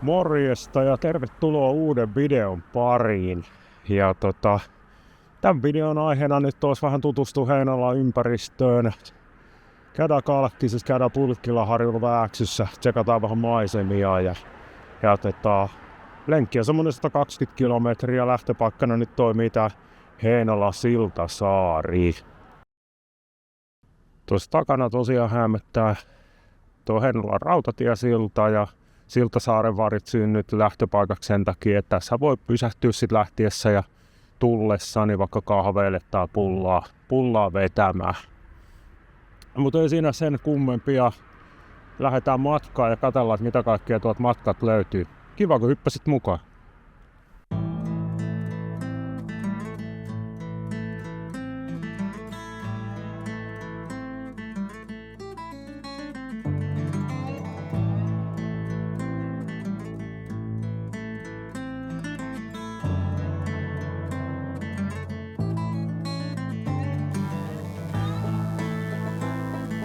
Morjesta ja tervetuloa uuden videon pariin. Ja tämän videon aiheena nyt olisi vähän tutustua Heinolan ympäristöön. Käydään Kalkkisessa, käydään Pulkkilaharjulla Vääksyssä, tsekataan vähän maisemia ja lenkki on semmonen 120 kilometriä, lähtöpaikkana nyt toimii tää Heinolan Siltasaari. Tuossa takana tosiaan hämöttää tuo Heinolan rautatiesilta ja Siltasaaren valitsin nyt lähtöpaikaksi sen takia, että tässä voi pysähtyä sit lähtiessä ja tullessa niin vaikka kahveille tai pullaa vetämään. Mutta ei siinä sen kummempia. Lähdetään matkaan ja katsellaan, mitä kaikkea tuolta matkat löytyy. Kiva, kun hyppäsit mukaan.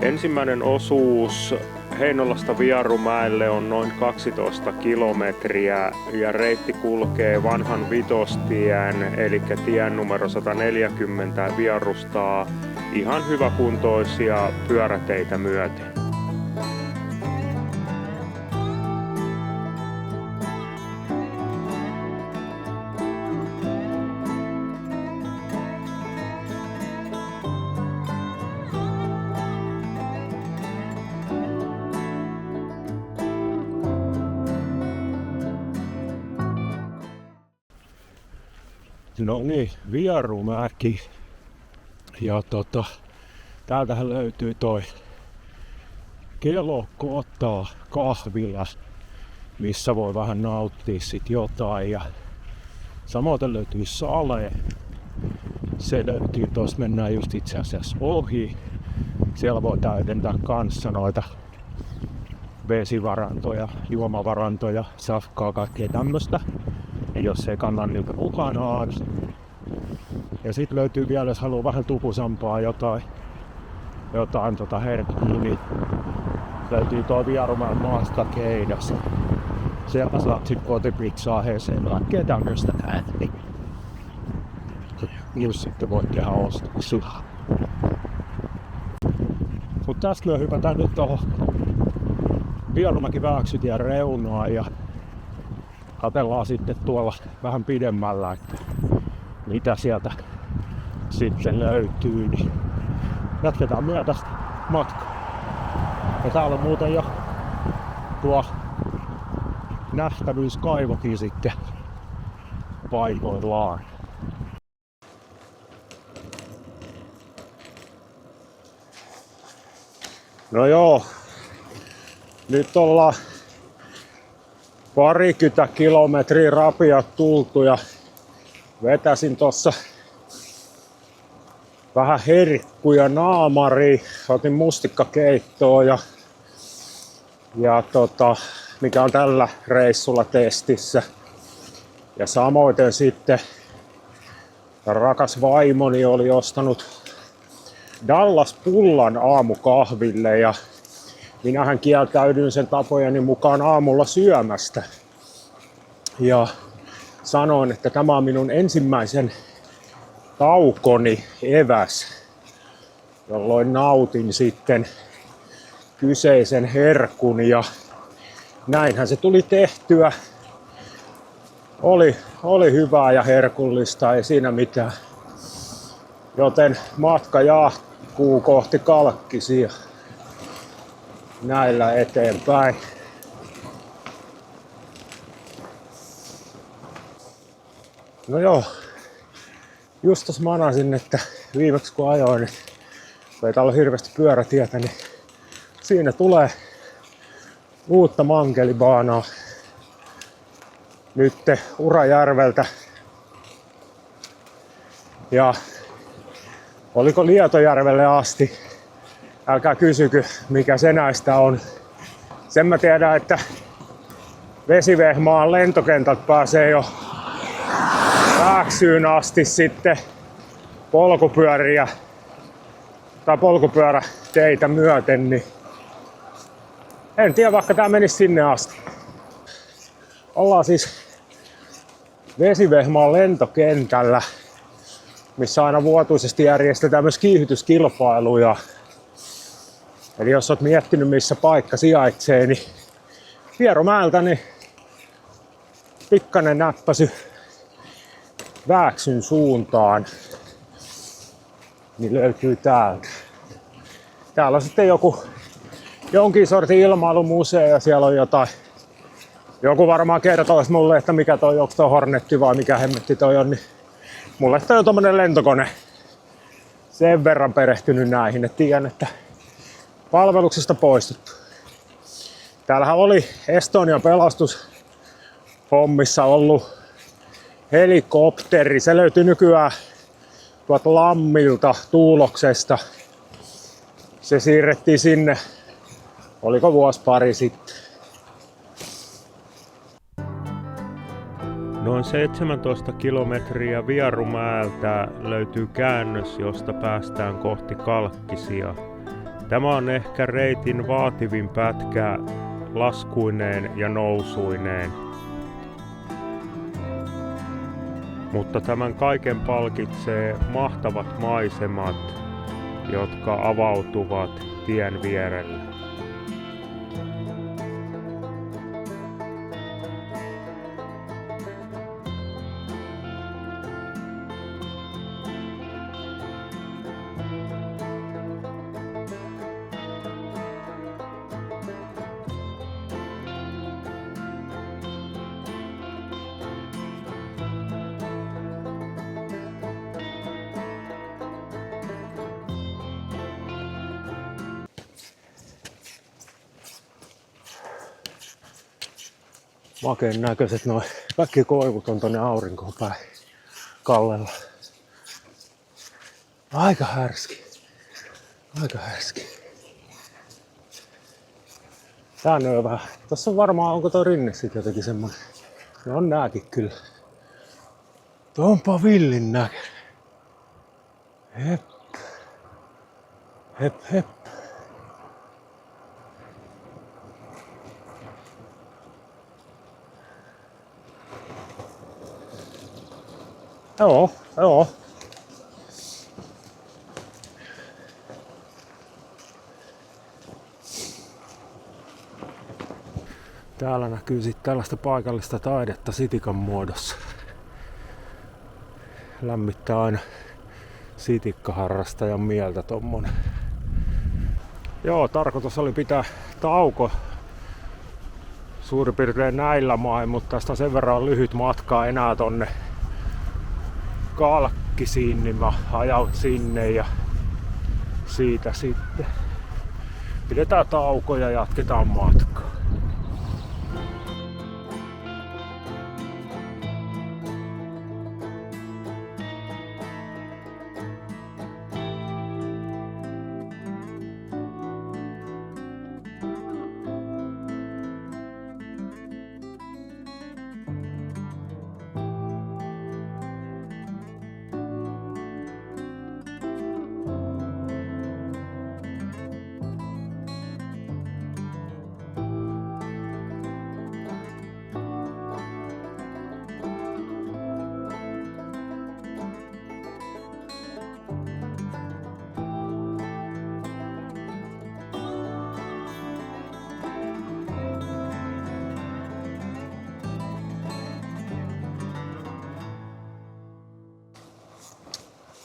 Ensimmäinen osuus Heinolasta Vierumäelle on noin 12 kilometriä ja reitti kulkee vanhan vitostien eli tien numero 140 vierustaa ihan hyväkuntoisia pyöräteitä myöten. No niin, Vierumäki. Ja täältähän löytyy toi Kelokota kahvila, missä voi vähän nauttia sit jotain. Ja samoin löytyy Sale. Se löytyy tossa, mennään just itse asiassa ohi. Siellä voi täydentää kanssa noita vesivarantoja, juomavarantoja, safkaa, kaikkea tämmöstä. Jos ei kanna niitä mukanaan. Ja sit löytyy vielä, jos haluaa vähän tupusampaa jotain herkkua, niin löytyy tuo Vierumäen maastakeidas. Sieltä saat sit kotipizzaa, heeseen, kaikkea tämmöstä näin. Just sitten voit tehdä ostoksia. Mut tästä me hypätään nyt tohon Vierumäki-Vääksytien reunaan ja katsellaan sitten tuolla vähän pidemmällä, että mitä sieltä sitten löytyy, niin jatketaan myötästä matkaa. Ja täällä on muuten jo tuo nähtävyyskaivokin sitten paikoillaan. No joo, nyt ollaan parikymmentä kilometriä rapiat tultu ja vetäsin tossa vähän herkkuja naamariin. Otin mustikkakeittoa ja mikä on tällä reissulla testissä. Ja samoin sitten rakas vaimoni oli ostanut Dallas-pullan aamukahville ja minähän kieltäydyin sen tapojeni mukaan aamulla syömästä. Ja sanoin, että tämä on minun ensimmäisen taukoni eväs, jolloin nautin sitten kyseisen herkun ja näinhän se tuli tehtyä. Oli hyvää ja herkullista, ei siinä mitään. Joten matka jatkuu kohti Kalkkisia näillä eteenpäin. No joo, just tossa manasin, että viimeksi kun ajoin, niin ei täällä ole hirveästi pyörätietä, niin siinä tulee uutta mankelibaanaa nyt Urajärveltä. Ja oliko Lietojärvelle asti? Älkää kysykö, mikä se näistä on. Sen mä tiedän, että Vesivehmaan lentokentältä pääsee jo Vääksyyn asti sitten polkupyöriä tai polkupyöräteitä myöten, niin en tiedä, vaikka tää menisi sinne asti. Ollaan siis Vesivehmaan lentokentällä, missä aina vuotuisesti järjestetään myös kiihytyskilpailuja. Eli jos oot miettinyt missä paikka sijaitsee, niin Vierumäeltä niin pikkainen näppäsy Vääksyn suuntaan niin löytyy täältä. Täällä on sitten jonkin sortin ilmailumuseo ja siellä on jotain. Joku varmaan kertoisi mulle, että mikä toi, onko toi Hornetti vai mikä hemmetti toi on. Niin mulle toi on tommonen lentokone. Sen verran perehtynyt näihin, että tiedän, että palveluksesta poistuttu. Täällähän oli Estonian pelastushommissa ollut helikopteri. Se löytyy nykyään tuolta Lammilta, Tuuloksesta. Se siirrettiin sinne, oliko vuosi pari sitten. Noin 17 kilometriä Vierumäeltä löytyy käännös, josta päästään kohti Kalkkisia. Tämä on ehkä reitin vaativin pätkä laskuineen ja nousuineen. Mutta tämän kaiken palkitsee mahtavat maisemat, jotka avautuvat tien vierellä. Makeen näköiset noin kaikki koivut on tonne aurinkoon päin kallella. Aika härski. Tää on vähän. Tossa on varmaan, onko toi rinne sit jotenkin semmonen. No on nääkin kyllä. Tuo onpa villin näköinen. Hep. Joo. Täällä näkyy sitten tällaista paikallista taidetta sitikan muodossa. Lämmittää aina sitikkaharrastajan mieltä tommonen. Joo, tarkoitus oli pitää tauko suurin piirtein näillä main, mutta tästä sen verran lyhyt matka enää tonne Kalkkisiin, niin mä ajaut sinne ja siitä sitten pidetään tauko ja jatketaan matkaa.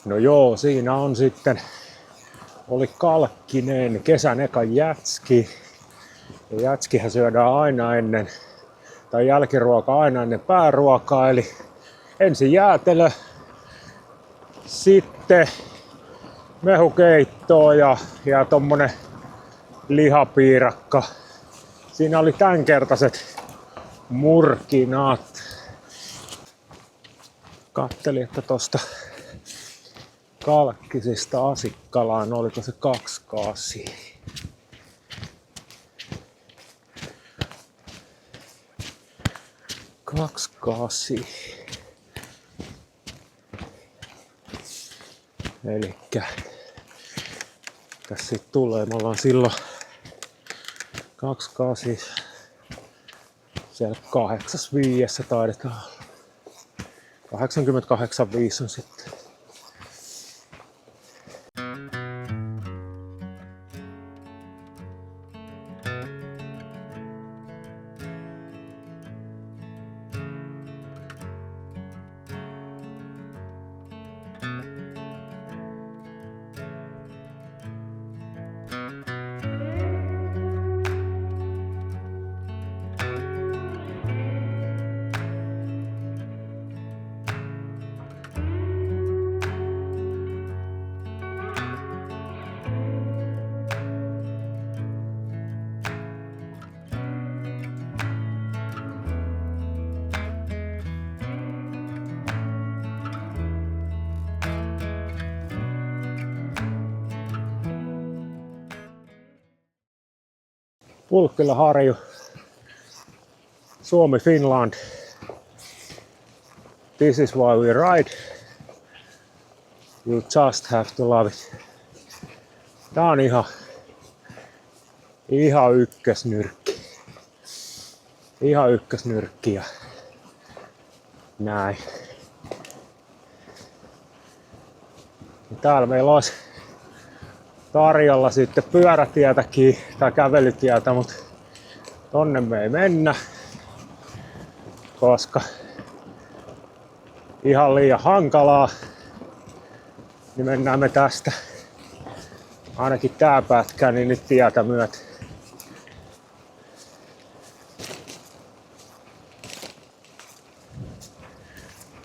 No joo, siinä on sitten, oli Kalkkinen, kesän eka jätski. Ja jätskihän syödään aina ennen, tai jälkiruoka aina ennen pääruokaa, eli ensin jäätelö, sitten mehukeittoa ja tommonen lihapiirakka. Siinä oli tämänkertaiset murkinat. Kattelin, että tosta Kalkkisista Asikkalaan, oliko se 28? Elikkä tässä sit tulee, me ollaan silloin 28 Siellä 8.5 taidetaan olla. 88.5 on sitten. Pulkkilaharju, Suomi, Finland. This is why we ride. You just have to love it. Tää on ihan ykkösnyrkki. Ihan ykkösnyrkki ja näin. Ja täällä meillä olisi tarjolla sitten pyörätietäkin tai kävelytietä, mutta tonne me ei mennä, koska ihan liian hankalaa, niin mennään me tästä ainakin tää pätkä niin nyt tietä myöten.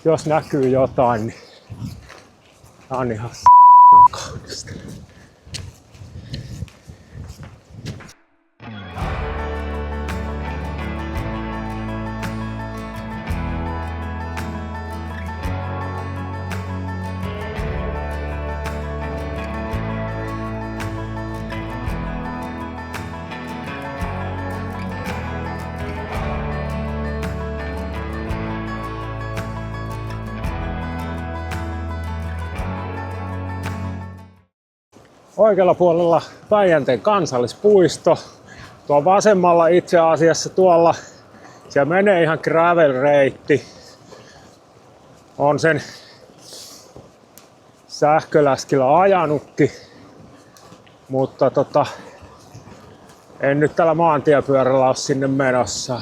Jos näkyy jotain, niin tää on ihan kaunista. Oikealla puolella Päijänteen kansallispuisto. Tuo vasemmalla itse asiassa tuolla, siellä menee ihan gravel-reitti. On sen sähköläskillä ajanutkin, mutta en nyt tällä maantiepyörällä ole sinne menossa.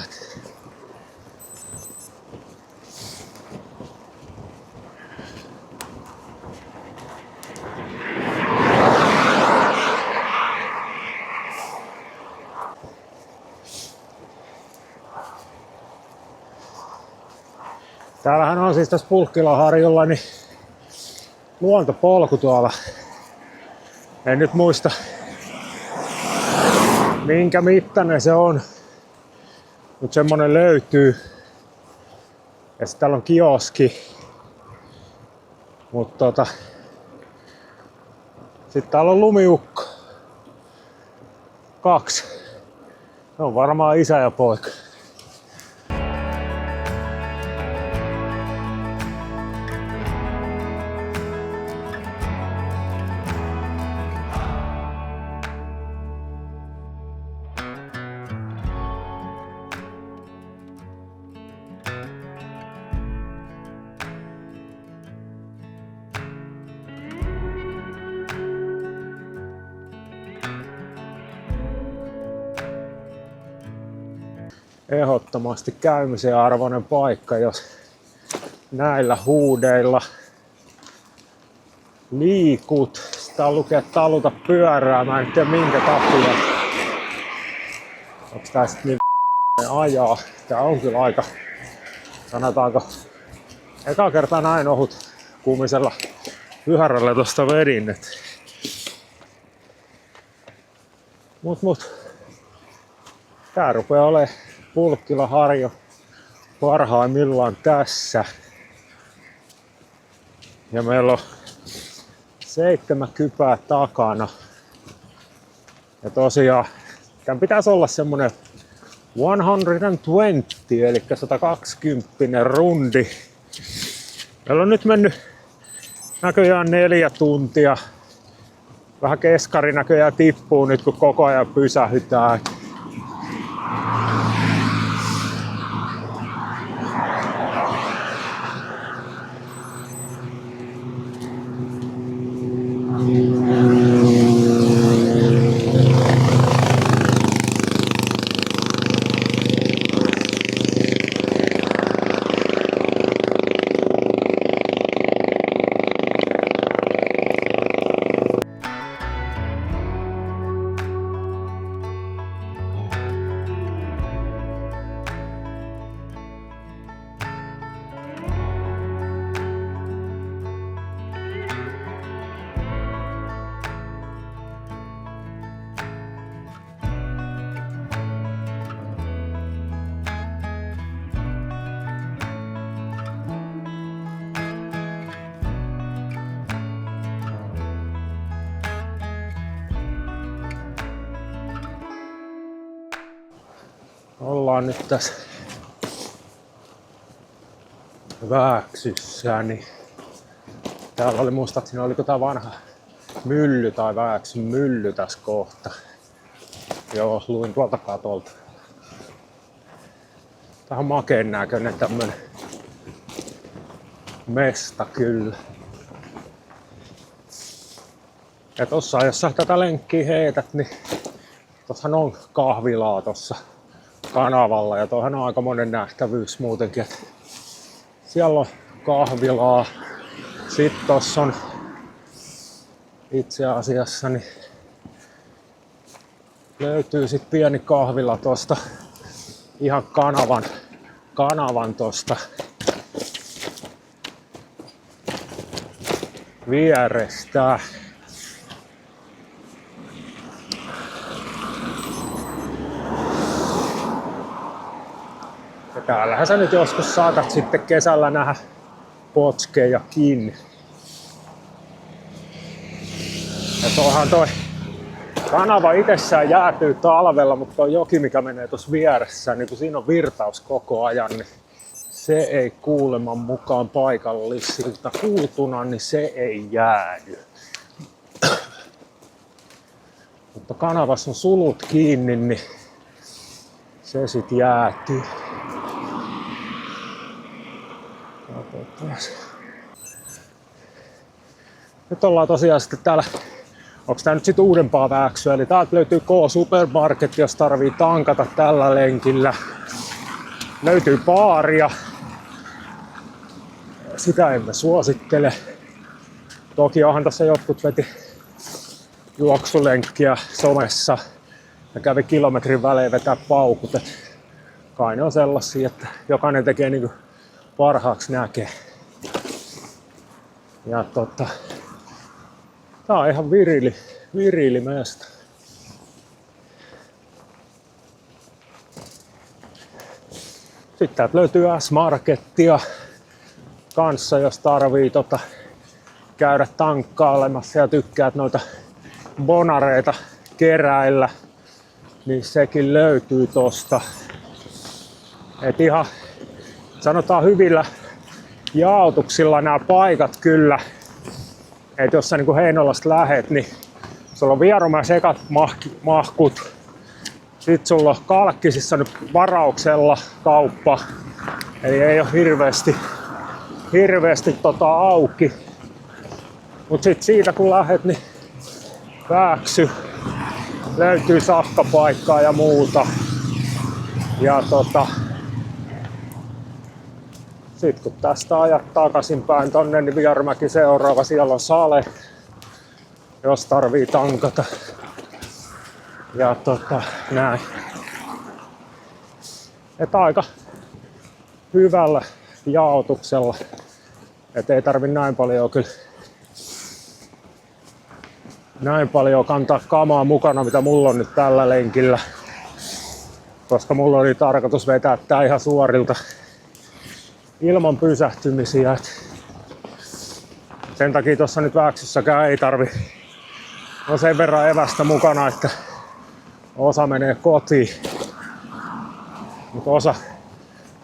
Täällähän on siis tässä Pulkkilaharjulla niin luontopolku tuolla. En nyt muista minkä mittainen se on, mutta semmonen löytyy. Ja sitten täällä on kioski. Mutta sitten täällä on lumiukko. 2. Se on varmaan isä ja poika. Ehdottomasti käymisen arvoinen paikka, jos näillä huudeilla liikut. Sitä lukee taluta pyörää, mä en tiedä minkä takia. Onks tää sit niin ajaa? Tää on kyllä aika, sanotaanko, eka kertaa näin ohut kuumisella pyörällä tosta vedin. Mut tää rupeaa olemaan Pulkkilaharju parhaimmillaan tässä. Ja meillä on 7 kypää takana. Ja tosiaan tän pitäisi olla semmonen 120 eli 120 rundi. Meillä on nyt mennyt näköjään 4 tuntia. Vähän keskari näköjään tippuu nyt kun koko ajan pysähytään. ollaan nyt tässä Vääksyssä, niin täällä oli muistaakseni, oliko tää vanha mylly tai Vääksyn mylly tässä kohta. Joo, luin tuolta katolta. Tää on makeen näköinen tämmönen mesta kyllä. Ja tossa jos sä tätä lenkkiä heität, niin tossahan on kahvilaa tossa kanavalla ja toihan on aika monen nähtävyys muutenkin. Siellä on kahvilaa. Sitten tossa on itse asiassa niin löytyy sit pieni kahvila tosta ihan kanavan tosta vierestä. Ja täällähän sä nyt joskus saatat sitten kesällä nähdä potskejakin. Ja toi kanava itsessään jäätyy talvella, mutta tuo joki, mikä menee tuossa vieressä, niin kun siinä on virtaus koko ajan, niin se ei kuuleman mukaan paikallisilta kuultuna, niin se ei jäädy. Mutta kanavassa on sulut kiinni, niin se sit jäätyy. Nyt ollaan tosiaan sitten täällä, onks tää nyt sit uudempaa Vääksyä, eli täältä löytyy K-Supermarket, jos tarvii tankata tällä lenkillä. Löytyy baaria. Sitä emme suosittele. Toki onhan tässä jotkut veti juoksulenkkiä somessa ja kävi kilometrin välein vetää paukut. Et kai ne on sellaisia, että jokainen tekee niinku parhaaksi näkee. Ja tää on ihan virili mesta. Sitten täältä löytyy S-Markettia kanssa, jos tarvii käydä tankkailemassa ja tykkäät noita bonareita keräillä, niin sekin löytyy tosta. Et ihan sanotaan hyvillä jaotuksilla nämä paikat kyllä. Et jos sä niinku Heinolasta lähet, niin sulla on Vierumäen sekat mahkut. Sitten sulla on Kalkkisissa nyt varauksella kauppa. Eli ei ole hirveästi auki. Mut sit siitä kun lähet, niin Vääksy löytyy safkapaikkaa ja muuta. Ja sit kun tästä ajat takaisinpäin tonne, niin Vierumäki seuraava, siellä on Sale, jos tarvii tankata. Ja näin. Et aika hyvällä jaotuksella. Et ei tarvi näin paljon kantaa kamaa mukana, mitä mulla on nyt tällä lenkillä. Koska mulla oli tarkoitus vetää tää ihan suorilta ilman pysähtymisiä. Sen takia tuossa nyt Vääksyssäkään ei tarvi. On sen verran evästä mukana, että osa menee kotiin. Mutta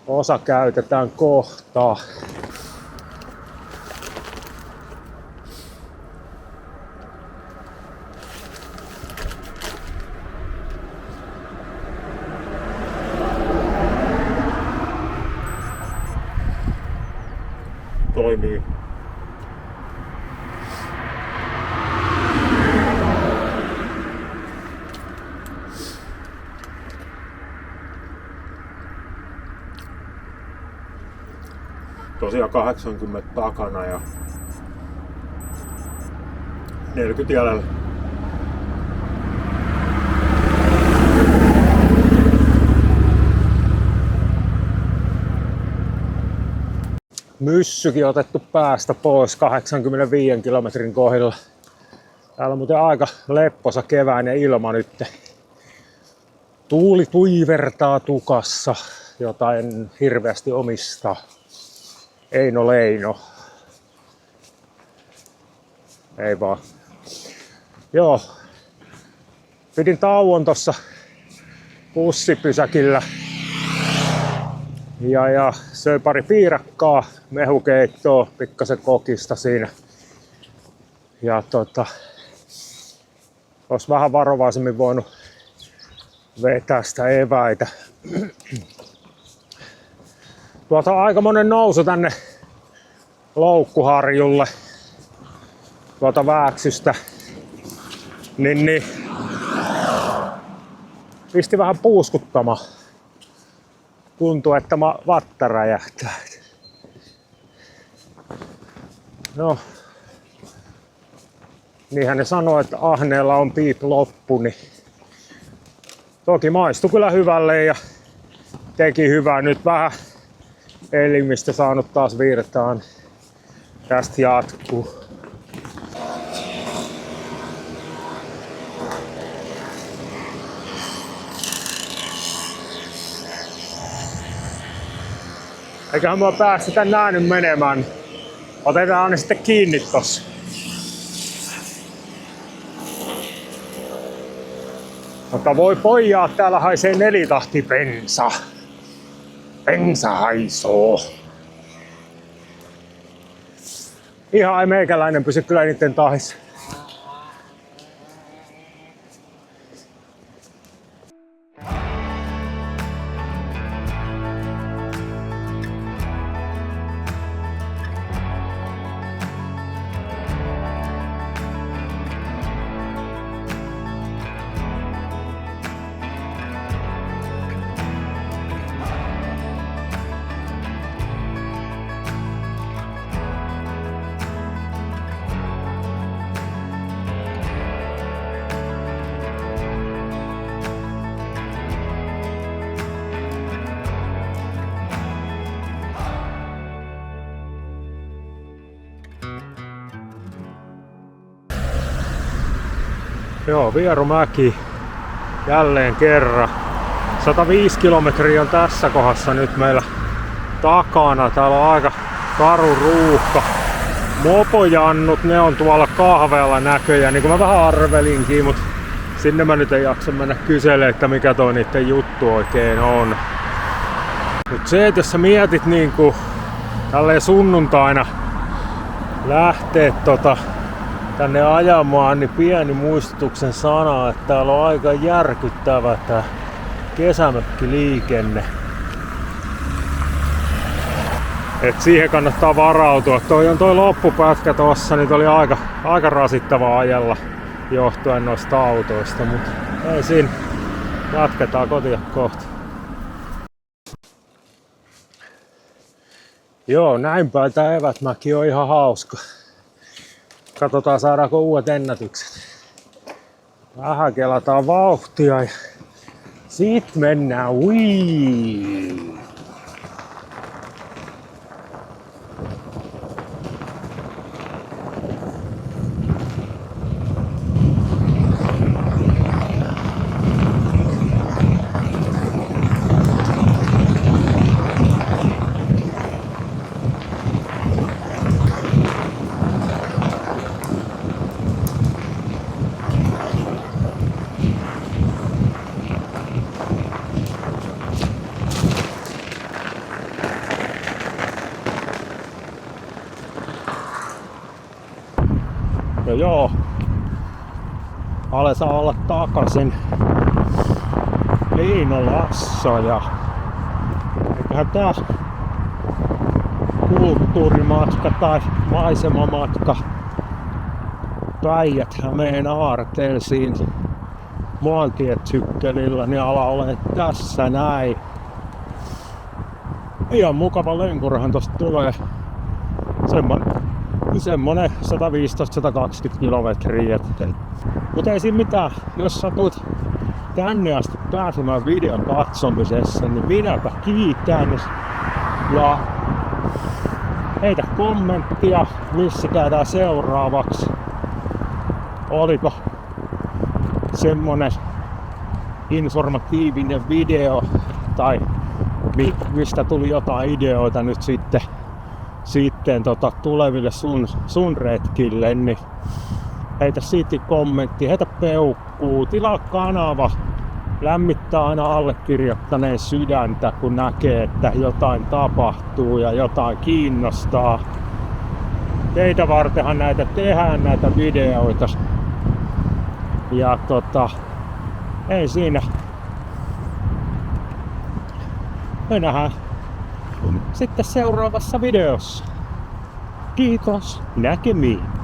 osa käytetään kohtaa. Toimii. Tosiaan 80 takana ja 40 jäljellä. Myssykin otettu päästä pois 85 kilometrin kohdilla. Täällä on muuten aika lepposa keväinen ilma nyt. Tuuli tuivertaa tukassa, jota en hirveästi omista. Eino Leino. Ei vaan. Joo. Pidin tauon tossa bussipysäkillä Ja söi pari piirakkaa, mehukeittoa, pikkasen kokista siinä. Ja olisi vähän varovaisemmin voinut vetää sitä eväitä. Tuolta on aikamoinen nousu tänne Loukkuharjulle. Tuolta Vääksystä. Niin. Pisti vähän puuskuttamaan. Tuntuu, että vatta räjähtää. No. Niinhän ne sanoo, että ahneella on piip loppu, niin toki maistui kyllä hyvälle ja teki hyvää. Nyt vähän elimistä saanut taas virtaan. Tästä jatkuu. Eiköhän mä päästä näin nyt menemään. Otetaan ne sitten kiinni tossa. Mutta voi pojaa, täällä haisee nelitahti bensa. Bensa haisoo. Ihan ei meikäläinen pysy kyllä niitten tahissa. Joo, Vierumäki jälleen kerran. 105 kilometriä on tässä kohdassa nyt meillä takana. Täällä on aika karu ruuhka. Mopojannut, ne on tuolla kahveella näköjään, niin kuin mä vähän arvelinkin, mutta sinne mä nyt en jaksa mennä kyselemään, että mikä toi niiden juttu oikein on. Mut se, että jos sä mietit niinku tälleen sunnuntaina lähteä tänne ajamaan, niin pieni muistutuksen sana, että täällä on aika järkyttävä tää kesämökkiliikenne. Et siihen kannattaa varautua. Toi loppupätkä tossa niin oli aika rasittava ajella johtuen noista autoista, mutta ei siinä. Jatketaan kotia kohta. Joo, näin päin tää Evätmäki on ihan hauska. Katsotaan saadaanko uudet ennätykset. Vähän kelataan vauhtia ja sit mennään. Ui. Ja joo, aletaan olla takaisin Liinolassa ja eiköhän tää kulttuurimatka tai maisemamatka Päijät-Hämeen aarteisiin maantietsykkelillä, niin ala olen tässä näin. Ihan mukava lenkurahan tosta tulee. Semmonen 115-120 kilometriä. Mutta ei siinä mitään, jos satut tänne asti pääsemään videon katsomisessa, niin minäpä kiitän. Ja heitä kommenttia, missä käydään seuraavaksi. Oliko semmonen informatiivinen video tai mistä tuli jotain ideoita nyt sitten tuleville sun retkille, niin heitä siitä kommentti, heitä peukkuu, tilaa kanava lämmittää aina allekirjoittaneen sydäntä, kun näkee, että jotain tapahtuu ja jotain kiinnostaa. Teitä vartenhan näitä tehdään, näitä videoita. Ja ei siinä. Me nähdään sitten seuraavassa videossa. Kiitos, näkemiin.